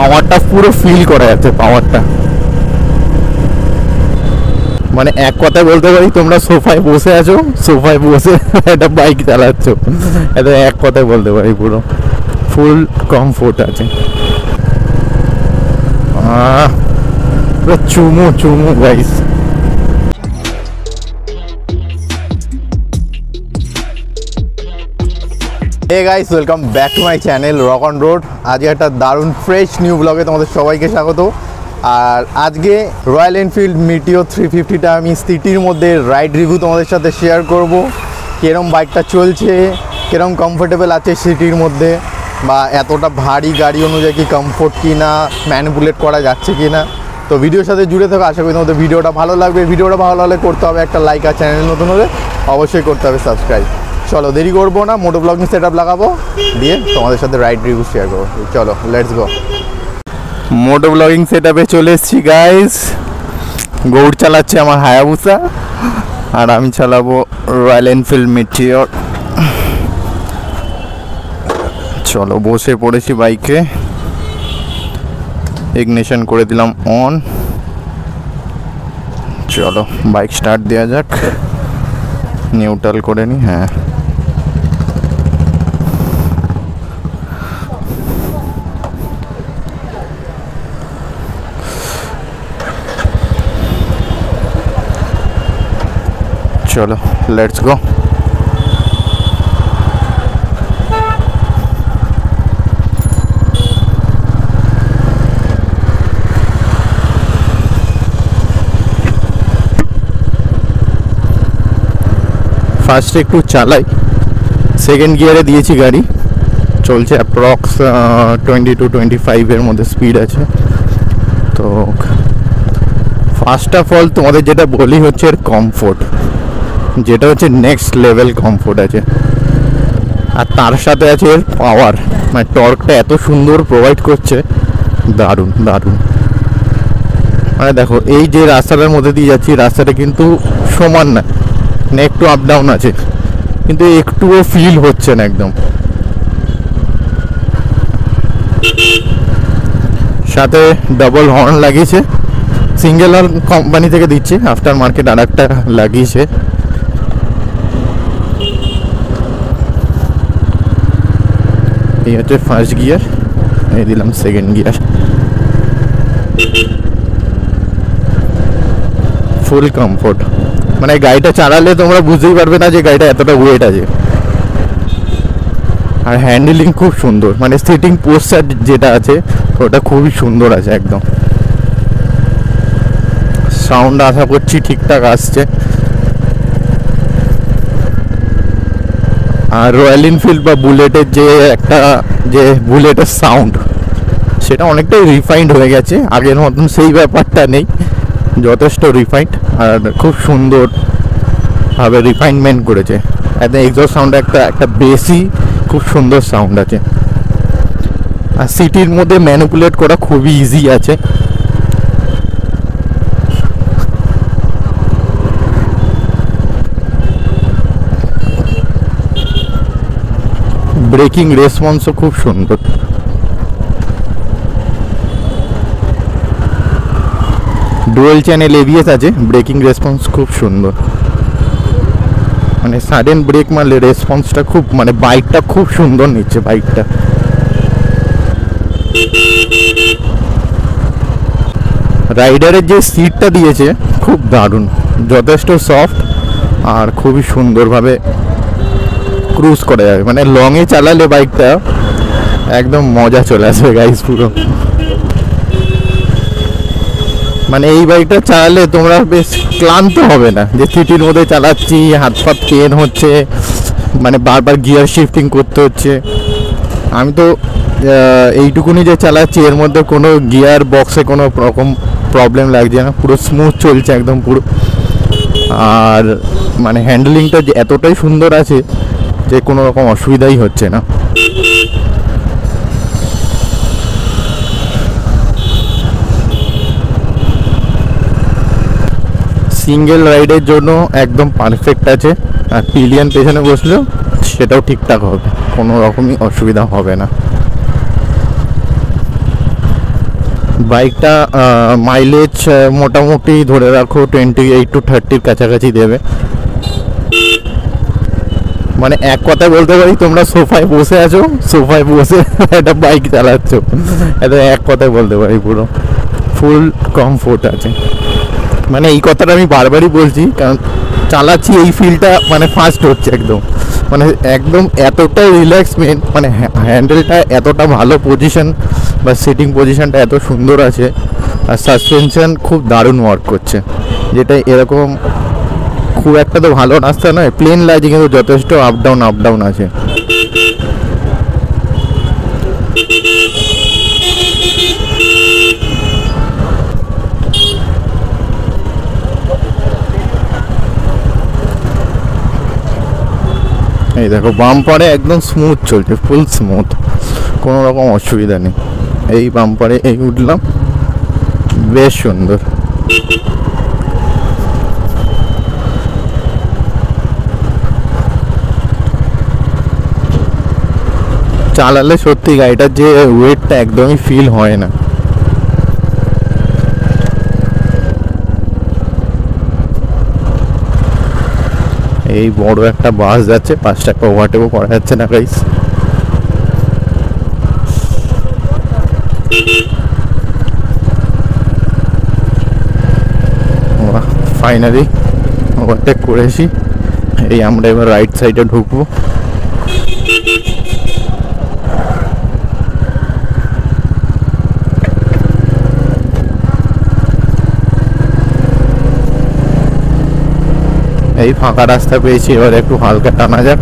পাওয়ারটা পুরো ফিল করা যাচ্ছে, পাওয়ারটা। মানে এক কথায় বলতে পারি তোমরা সোফায় বসে আছো, সোফায় বসে একটা বাইক চালাচ্ছ, এটা এক কথায় বলতে পারি। পুরো ফুল কমফোর্ট আছে। পুরো চুমু চুমু guys. Hey guys, welcome back to my channel rock on road. আজকে একটা দারুণ ফ্রেশ নিউ ব্লগে তোমাদের সবাইকে স্বাগত। আর আজকে রয়্যাল এনফিল্ড মিটিও 350টা আমি সিটির মধ্যে রাইড রিভিউ তোমাদের সাথে শেয়ার করব। কিরম বাইকটা চলছে, কিরম কমফোর্টেবল আছে সিটির মধ্যে, বা এতটা ভারী গাড়ি অনুযায়ী কি কমফোর্ট কি না, ম্যানিপুলেট করা যাচ্ছে কি না। তো ভিডিওর সাথে জুড়ে থাকো, আশা করি তোমাদের ভিডিওটা ভালো লাগবে। ভিডিওটা ভালো লাগলে করতে হবে একটা লাইক, আর চ্যানেল নতুন হলে অবশ্যই করতে হবে সাবস্ক্রাইব। চলো দেরি করবো না, মোটো ব্লগিং সেট আপ লাগাবো, দিয়ে তোমাদের সাথে রাইড রিভিউ শেয়ার করবো। চলো লেটস গো। মোটো ব্লগিং সেট আপে চলে এসেছি গাইস। গৌড় চালাচ্ছে আমার হায়াবুসা, আর আমি চালাবো রয়্যাল এনফিল্ড মিটিওর। চলো বসে পড়েছি বাইকে, ইগনিশন করে দিলাম অন। চলো বাইক স্টার্ট দেওয়া যাক, নিউট্রাল করে নি। হ্যাঁ, চলো লেটস গো। ফার্স্টে একটু চালাই, সেকেন্ড গিয়ারে দিয়েছি গাড়ি, চলছে অ্যাপ্রক্স 20 to 25-এর মধ্যে স্পিড আছে। তো ফার্স্ট অফ অল তোমাদের যেটা বলি হচ্ছে এর কমফোর্ট, যেটা হচ্ছে নেক্সট লেভেল কমফোর্ট আছে। আর তার সাথে আছে এর পাওয়ার, মানে টর্কটা এত সুন্দর প্রোভাইড করছে, দারুণ দারুণ। মানে দেখো এই যে রাস্তাটার মধ্যে দিয়ে যাচ্ছি, রাস্তাটা কিন্তু সমান না, একটু আপ ডাউন আছে, কিন্তু একটুও ফিল হচ্ছে না একদম। সাথে ডাবল হর্ন লাগিয়েছে, সিঙ্গেল হর্ন কোম্পানি থেকে দিচ্ছে, আফটার মার্কেট আর একটা লাগিয়েছে। এই হচ্ছে ফার্স্ট গিয়ার, এই দিলাম সেকেন্ড গিয়ার। ফুল কমফোর্ট, মানে গাড়িটা চালালে তোমরা বুঝতেই পারবে না যে গাড়িটা এতটা ওয়েট আছে। আর হ্যান্ডেলিং খুব সুন্দর, মানে সিটিং পোস্টার যেটা আছে ওটা খুবই সুন্দর আছে একদম। সাউন্ড আশা করছি ঠিকঠাক আসছে। আর রয়্যাল এনফিল্ড বা বুলেটের যে একটা যে বুলেটের সাউন্ড, সেটা অনেকটাই রিফাইন্ড হয়ে গেছে, আগের মতন সেই ব্যাপারটা নেই, যথেষ্ট রিফাইন্ড আর খুব সুন্দরভাবে রিফাইনমেন্ট করেছে। একদম এক্সস্ট সাউন্ড একটা বেশি খুব সুন্দর সাউন্ড আছে। আর সিটির মধ্যে ম্যানিপুলেট করা খুবই ইজি আছে। ব্রেকিং রেসপন্সও খুব সুন্দর। ডুয়েল চ্যানেল এবিএস আছে, ব্রেকিং রেসপন্স খুব সুন্দর। মানে সাডেন ব্রেক মারলে রেসপন্সটা খুব, মানে বাইকটা খুব সুন্দর নিচ্ছে বাইকটা। রাইডারের যে সিটটা দিয়েছে খুব দারুণ, যথেষ্ট সফট আর খুবই সুন্দরভাবে ক্রুজ করা যাবে। মানে লংয়ে চালালে বাইকটা একদম মজা চলে আসবে গাইস পুরো। মানে এই বাইকটা চালালে তোমরা বেশ ক্লান্ত হবে না, যে সিটির মধ্যে চালাচ্ছি হাত পাত পেন হচ্ছে, মানে বারবার গিয়ার শিফটিং করতে হচ্ছে। আমি তো এইটুকুনি যে চালাচ্ছি, এর মধ্যে কোনো গিয়ার বক্সে কোনো রকম প্রবলেম লাগছে না, পুরো স্মুথ চলছে একদম পুরো। আর মানে হ্যান্ডলিংটা এতটাই সুন্দর আছে যে কোনো রকম অসুবিধাই হচ্ছে না। সিঙ্গেল রাইডের জন্য একদম পারফেক্ট আছে। আর পিলিয়ন পেছনে বসলেও সেটাও ঠিকঠাক হবে, কোনো রকমই অসুবিধা হবে না। বাইকটা মাইলেজ মোটামুটি ধরে রাখো 28 to 30 কাছাকাছি দেবে। মানে এক কথায় বলতে পারি তোমরা সোফায় বসে আছো, সোফায় বসে একটা বাইক চালাচ্ছ, এটা এক কথায় বলতে পারি পুরো ফুল কমফোর্ট আছে। মানে এই কথাটা আমি বারবারই বলছি কারণ চালাচ্ছি, এই ফিলটা মানে ফার্স্ট হচ্ছে একদম, মানে একদম এতটাই রিল্যাক্সমেন্ট, মানে হ্যান্ডেলটা এতটা ভালো পজিশন বা সিটিং পজিশনটা এত সুন্দর আছে, আর সাসপেনশন খুব দারুণ ওয়ার্ক করছে, যেটা এরকম খুব একটা তো ভালো রাস্তা নয়, প্লেন লাগছে কিন্তু যথেষ্ট আপ ডাউন আছে। এই দেখো বাম্পারে একদম স্মুথ চলছে, ফুল স্মুথ, কোনো রকম অসুবিধা নেই। এই বাম্পারে এই উঠলাম, বেশ সুন্দর। চালালে সত্যি গাড়িটার যে ওয়েটটা একদমই ফিল হয় না। এই বড় একটা বাস যাচ্ছে, পাঁচটাকে ওভারটেকও করা যাচ্ছে না গাইস। ফাইনালি ওভারটেক করেছি। এই আমরা এবার রাইট সাইডে ঢুকবো। এই ফাঁকা রাস্তা পেয়েছি, এবার একটু হালকা টানা যাক।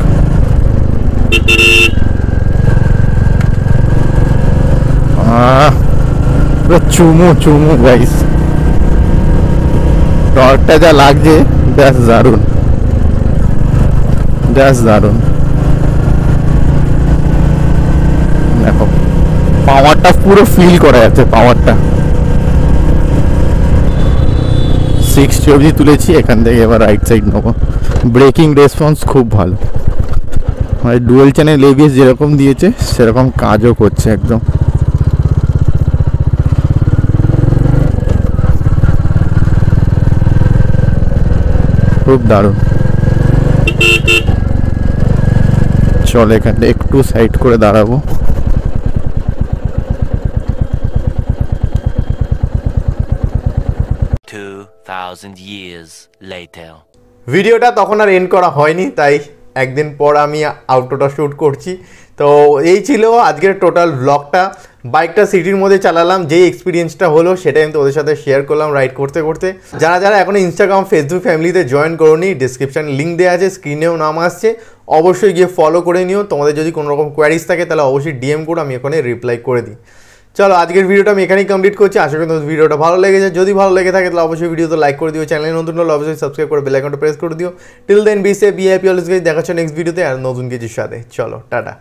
চুমু চুমু গাইস, টর্কটা যা লাগছে ব্যাস দারুণ, ব্যাস দারুণ। দেখো পাওয়ারটা পুরো ফিল করা যাচ্ছে, পাওয়ারটা 60 অবধি তুলেছি, এখান থেকে এবার রাইট সাইড নেবো। ব্রেকিং রেসপন্স খুব ভালো, মানে ডুয়েল চ্যানেল এবিএস যেরকম দিয়েছে সেরকম কাজও করছে একদম। খুব দারুণ। চল এখানে একটু সাইড করে দাঁড়াবো। 2000 years later. ভিডিওটা তখন আর এন্ড করা হয়নি, তাই একদিন পর আমি আউটরোটা শ্যুট করছি। তো এই ছিল আজকের টোটাল ব্লগটা। বাইকটা সিটির মধ্যে চালালাম, যেই এক্সপিরিয়েন্সটা হলো সেটাই আমি তোদের সাথে শেয়ার করলাম রাইড করতে করতে। যারা যারা এখনো ইনস্টাগ্রাম ফেসবুক ফ্যামিলিতে জয়েন করোনি, ডিসক্রিপশানে লিঙ্ক দেওয়া আছে, স্ক্রিনেও নাম আসছে, অবশ্যই গিয়ে ফলো করে নিও। তোমাদের যদি কোনো রকম কোয়ারিজ থাকে তাহলে অবশ্যই ডিএম করো, আমি এখানে রিপ্লাই করে দিই। চলো আজকের ভিডিওটা আমি এখানেই কমপ্লিট করছি। আশা করি তোমাদের ভিডিওটা ভালো লেগেছে। যদি ভালো লেগে থাকে তাহলে অবশ্যই ভিডিওতে লাইক করে দিও, চ্যানেলে নতুন হলে অবশ্যই সাবস্ক্রাইব করে বেল আইকনটা প্রেস করে দিও। Till then be safe, be happy, always guys. দেখা হচ্ছে নেক্সট ভিডিওতে আর নতুন কিছুর সাথে। চলো টাটা।